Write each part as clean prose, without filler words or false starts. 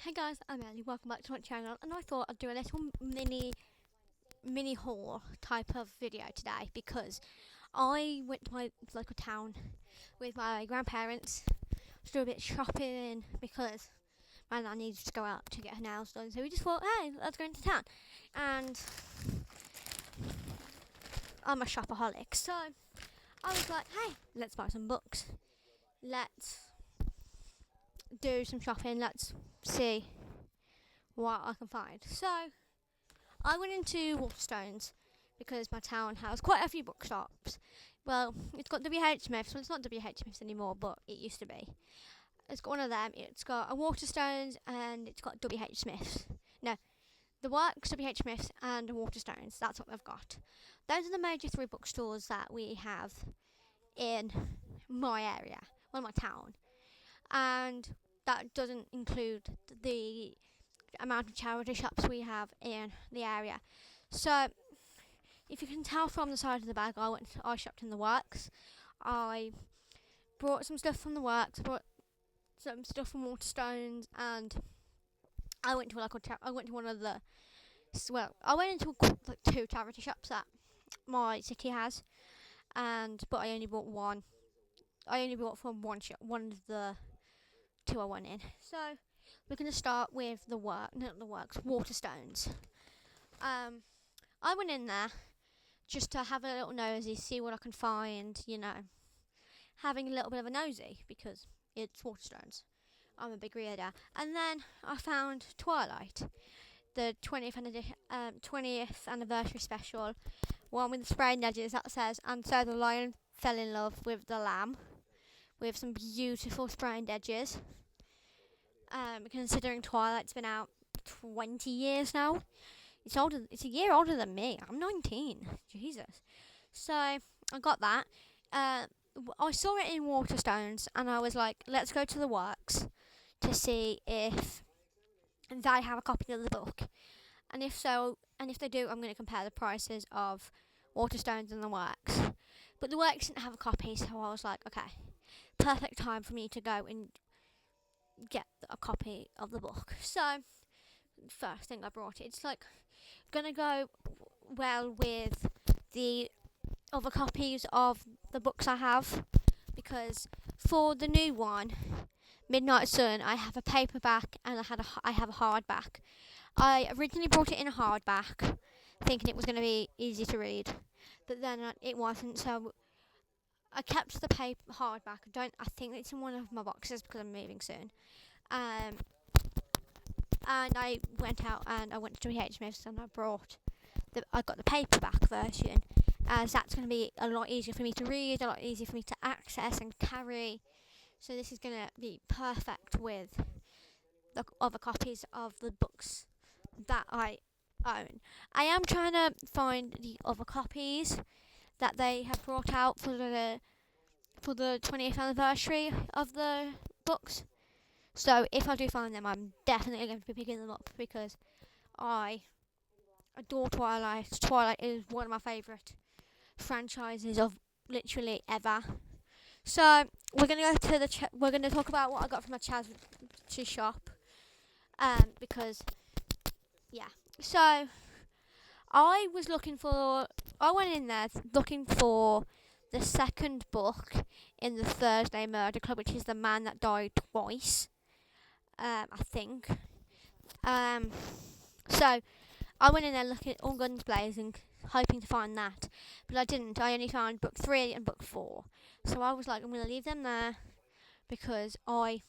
Hey guys, I'm Ellie. Welcome back to my channel, and I thought I'd do a little mini haul type of video today because I went to my local town with my grandparents to do a bit of shopping because my nan needed to go out to get her nails done. So we just thought, hey, let's go into town, and I'm a shopaholic, so I was like, hey, let's buy some books. Let's do some shopping. Let's see what I can find. So I went into Waterstones because my town has quite a few bookshops. Well, it's got WH Smiths. Well, it's not WH Smiths anymore, but it used to be. It's got one of them. It's got a Waterstones and it's got WH Smiths. No, the Works, WH Smiths, and Waterstones. That's what they've got. Those are the major three bookstores that we have in my area, well, my town. And that doesn't include the amount of charity shops we have in the area. So, if you can tell from the side of the bag, I shopped in the Works. I brought some stuff from the Works. I brought some stuff from Waterstones, and I went to I went to one of the I went into like two charity shops that my city has, and but I only bought one. I only bought from one shop, one of the two I went in. So we're gonna start with not the Works, Waterstones. I went in there just to have a little nosy, see what I can find, having a little bit of a nosy because it's Waterstones. I'm a big reader. And then I found Twilight, the 20th anniversary special, one with the sprayed edges that says, and so the lion fell in love with the lamb, with some beautiful sprayed edges. Considering Twilight's been out 20 years now. It's a year older than me. I'm 19. Jesus. So I got that. I saw it in Waterstones, and I was like, let's go to the Works to see if they have a copy of the book, and if so, and if they do, I'm going to compare the prices of Waterstones and the Works. But the Works didn't have a copy, so I was like, okay, perfect time for me to go and get a copy of the book. So first thing I brought it's like gonna go well with the other copies of the books I have, because for the new one, Midnight Sun, I have a paperback and I have a hardback. I originally brought it in a hardback, thinking it was going to be easy to read, but then it wasn't. So I kept the paper hardback. I think it's in one of my boxes because I'm moving soon. And I went out and I went to H Smiths and I got the paperback version, as that's going to be a lot easier for me to read, a lot easier for me to access and carry. So this is going to be perfect with the other copies of the books that I own. I am trying to find the other copies that they have brought out for the 20th anniversary of the books. So if I do find them, I'm definitely going to be picking them up because I adore Twilight. Twilight is one of my favourite franchises of literally ever. So we're gonna go to we're gonna talk about what I got from my charity shop. Because yeah. So I went in there looking for the second book in the Thursday Murder Club, which is The Man That Died Twice. I think. So I went in there looking all guns blazing, hoping to find that, but I didn't. I only found book 3 and book 4. So I was like, I'm going to leave them there because I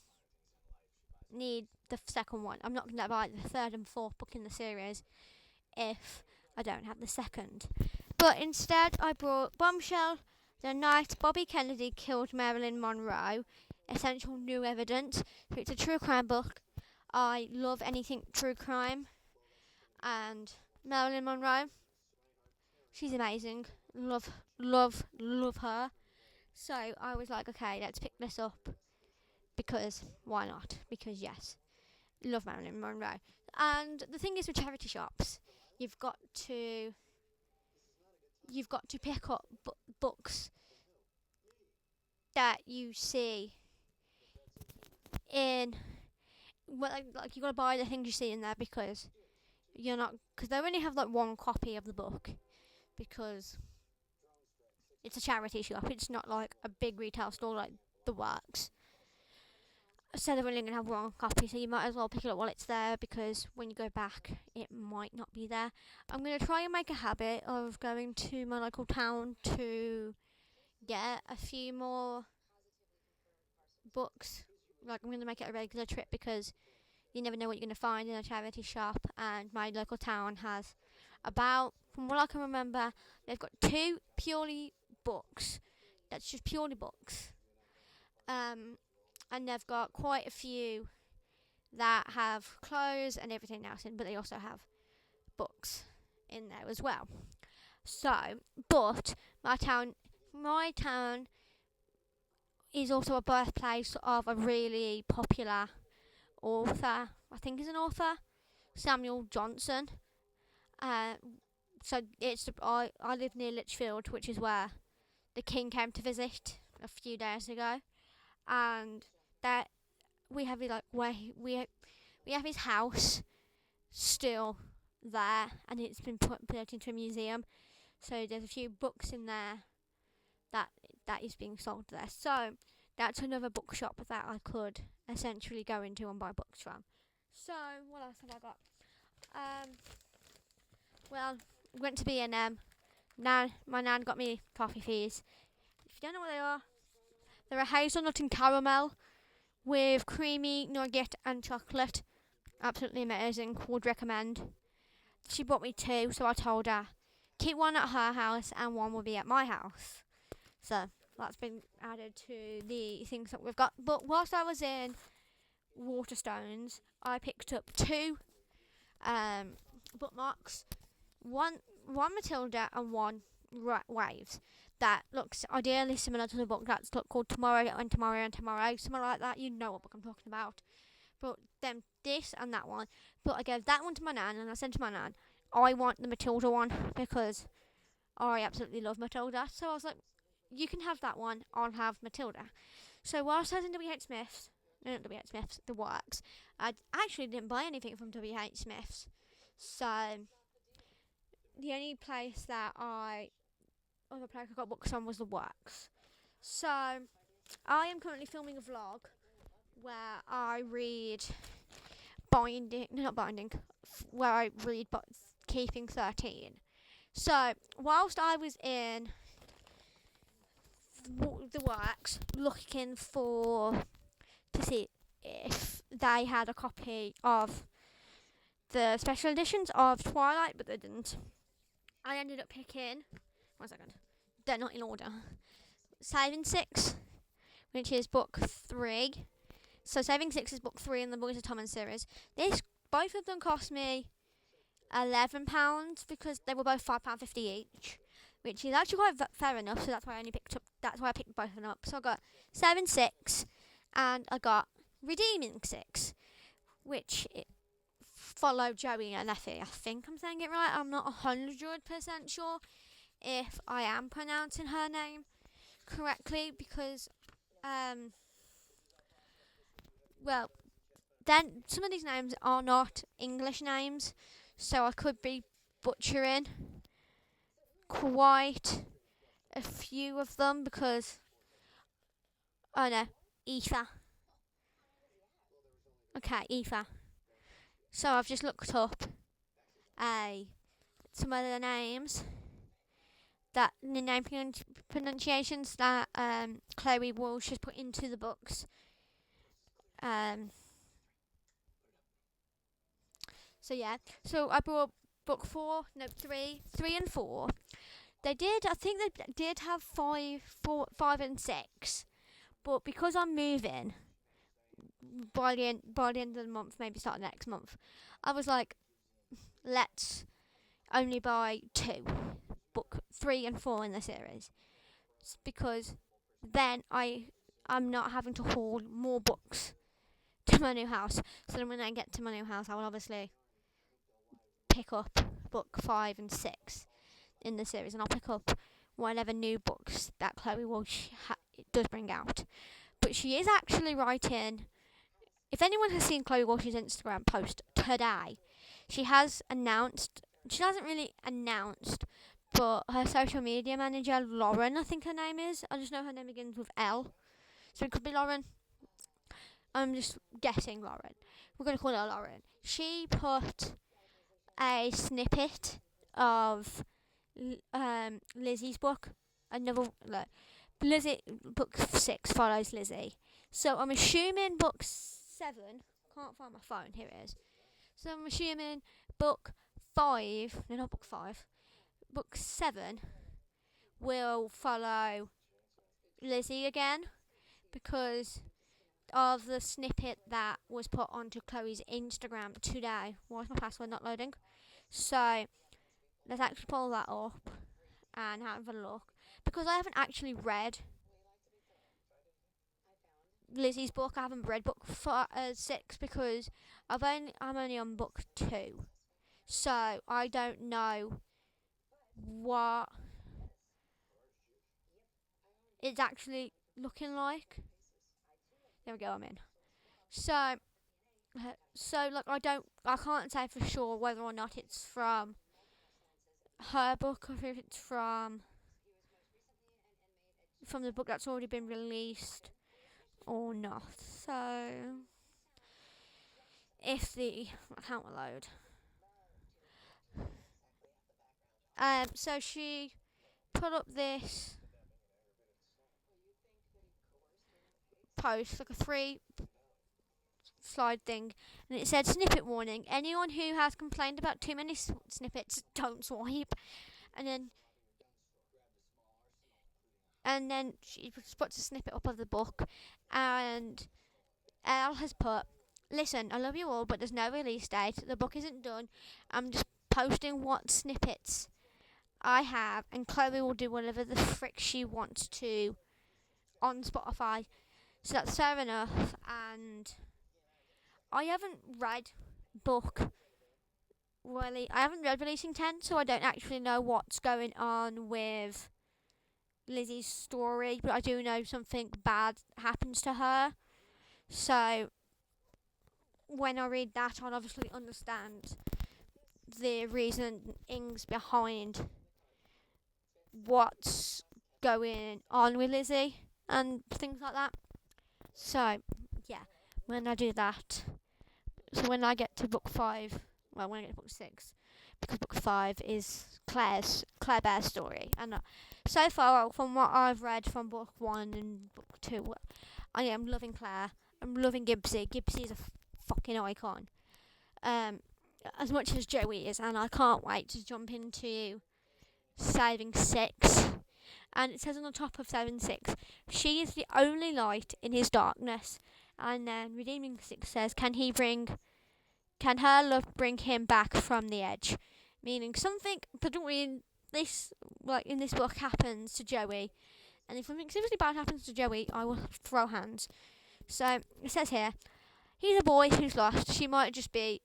need the second one. I'm not going to buy the third and fourth book in the series if I don't have the second. But instead, I brought Bombshell, The Night Bobby Kennedy Killed Marilyn Monroe, Essential New Evidence. So it's a true crime book. I love anything true crime. And Marilyn Monroe, she's amazing. Love her. So I was like, okay, let's pick this up because why not? Because yes, love Marilyn Monroe. And the thing is with charity shops, you've got to pick up books that you see in well, like you gotta buy the things you see in there because because they only have like one copy of the book because it's a charity shop. It's not like a big retail store like the Works. So they're only gonna have one copy, so you might as well pick it up while it's there because when you go back, it might not be there. I'm gonna try and make a habit of going to my local town to get a few more books. Like I'm gonna make it a regular trip because you never know what you're gonna find in a charity shop. And my local town has about, from what I can remember, they've got two purely books. That's just purely books. And they've got quite a few that have clothes and everything else in, but they also have books in there as well. So, but my town is also a birthplace of a really popular author. I think he's an author, Samuel Johnson. Uh, so I live near Lichfield, which is where the King came to visit a few days ago, and that we have like we have his house still there, and it's been put into a museum. So there's a few books in there that is being sold there. So that's another bookshop that I could essentially go into and buy books from. So what else have I got? Well, went to B&M. My nan got me coffee fees. If you don't know what they are, they're a hazelnut and caramel with creamy nougat and chocolate. Absolutely amazing. Would recommend. She bought me two, so I told her keep one at her house and one will be at my house. So that's been added to the things that we've got. But whilst I was in Waterstones, I picked up two bookmarks. One Matilda and one Waves. That looks ideally similar to the book that's called Tomorrow and Tomorrow and Tomorrow. Something like that. You know what book I'm talking about. But then this and that one. But I gave that one to my nan and I said to my nan, I want the Matilda one because I absolutely love Matilda. So I was like, you can have that one, I'll have Matilda. So whilst I was in WH Smith's, no, not WH Smith's, The Works, I actually didn't buy anything from WH Smith's. So the only other place I got books from was The Works. So I am currently filming a vlog where I read where I read Keeping 13. So whilst I was in The Works looking to see if they had a copy of the special editions of Twilight, but they didn't. I ended up picking 1 second, they're not in order, Saving Six, which is book 3. So Saving Six is book 3 in the Boys of Tommen series. Both of them cost me £11 because they were both £5.50 each, which is actually quite fair enough. So that's why I picked both of them up. So I got Saving Six, and I got Redeeming Six, which follow Joey and Effie. I think I'm saying it right. I'm not 100% sure if I am pronouncing her name correctly because well, then some of these names are not English names, so I could be butchering quite a few of them because no, Aoife. Okay, Aoife. So I've just looked up some of the names the name pronunciations that Chloe Walsh has put into the books. So yeah, so I brought book 3 and 4. I think they did have 5 and 6, but because I'm moving by the end of the month, maybe start next month, I was like, let's only buy 2, book 3 and 4 in the series, because then I'm not having to haul more books to my new house. So then when I get to my new house, I will obviously pick up book 5 and 6 in the series, and I'll pick up whatever new books that Chloe Walsh does bring out. But she is actually writing if anyone has seen Chloe Walsh's Instagram post today, she has announced, she hasn't really announced, but her social media manager, Lauren, I think her name is, I just know her name begins with L, so it could be Lauren. I'm just guessing Lauren. We're going to call her Lauren. She put a snippet of Lizzie's book. Lizzie, book 6 follows Lizzie. So I'm assuming book 7, can't find my phone, here it is. So I'm assuming book 5, no, not book 5, book 7 will follow Lizzie again because of the snippet that was put onto Chloe's Instagram today. Why is my password not loading? So let's actually pull that up and have a look, because I haven't actually read Lizzie's book. I haven't read book 6 because I'm only on book 2, so I don't know what it's actually looking like. There we go, I'm in. So like I can't say for sure whether or not it's from her book or if it's from the book that's already been released or not. So if the account will load. So she put up this post, like a 3 slide thing, and it said snippet warning, anyone who has complained about too many snippets, don't swipe. And then she puts a snippet up of the book, and Elle has put, listen, I love you all, but there's no release date, the book isn't done, I'm just posting what snippets I have, and Chloe will do whatever the frick she wants to on Spotify. So that's fair enough. And I haven't read book really. I haven't read Releasing 10, so I don't actually know what's going on with Lizzie's story, but I do know something bad happens to her. So when I read that, I'll obviously understand the reasonings behind what's going on with Lizzie and things like that. So yeah, when I do that, so when I get to book 5, well, when I get to book 6, because book 5 is Claire Bear's story, and so far from what I've read from book 1 and book 2, I am loving Claire. I'm loving Gibbsy. Gibbsy is a fucking icon. As much as Joey is, and I can't wait to jump into Saving 6. And it says on the top of Saving 6, she is the only light in his darkness. And then Redeeming 6 says, can her love bring him back from the edge? Meaning something in this book happens to Joey, and if something seriously bad happens to Joey, I will throw hands. So it says here, he's a boy who's lost. She might just be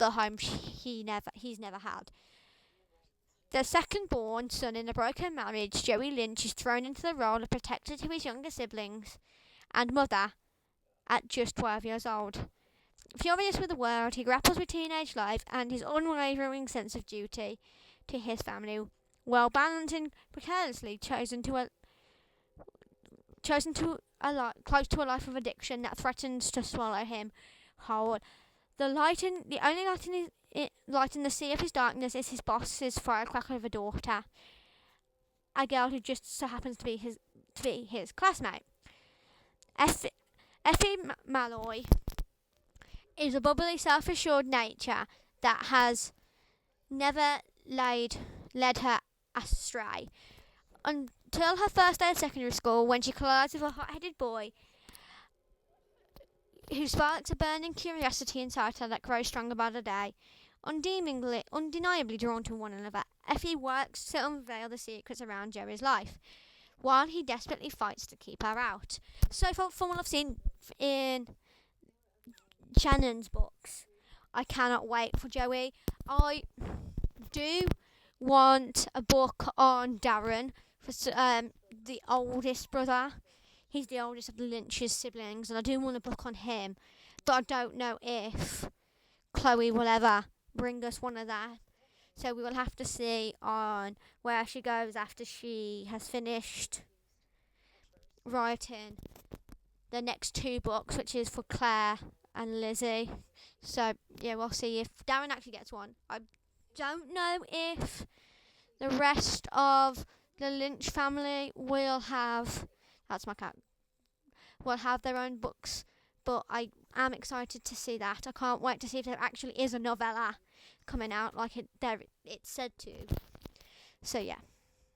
the home he's never had. The second-born son in a broken marriage, Joey Lynch is thrown into the role of protector to his younger siblings and mother at just 12 years old. Furious with the world, he grapples with teenage life and his unwavering sense of duty to his family, while balancing precariously close to a life of addiction that threatens to swallow him whole. The only light in the sea of his darkness is his boss's firecracker of a daughter, a girl who just so happens to be his classmate. Effie Malloy is a bubbly, self-assured nature that has never led her astray. Until her first day of secondary school, when she collides with a hot-headed boy who sparks a burning curiosity inside her that grows stronger by the day. Undeniably drawn to one another, Effie works to unveil the secrets around Joey's life, while he desperately fights to keep her out. So from what I've seen in Shannon's books, I cannot wait for Joey. I do want a book on Darren, for the oldest brother. He's the oldest of the Lynch's siblings, and I do want a book on him, but I don't know if Chloe will ever bring us one of that. So we will have to see on where she goes after she has finished writing the next 2 books, which is for Claire and Lizzie. So yeah, we'll see if Darren actually gets one. I don't know if the rest of the Lynch family will have, that's my cat, will have their own books, but I am excited to see that. I can't wait to see if there actually is a novella coming out like it's said to. So yeah.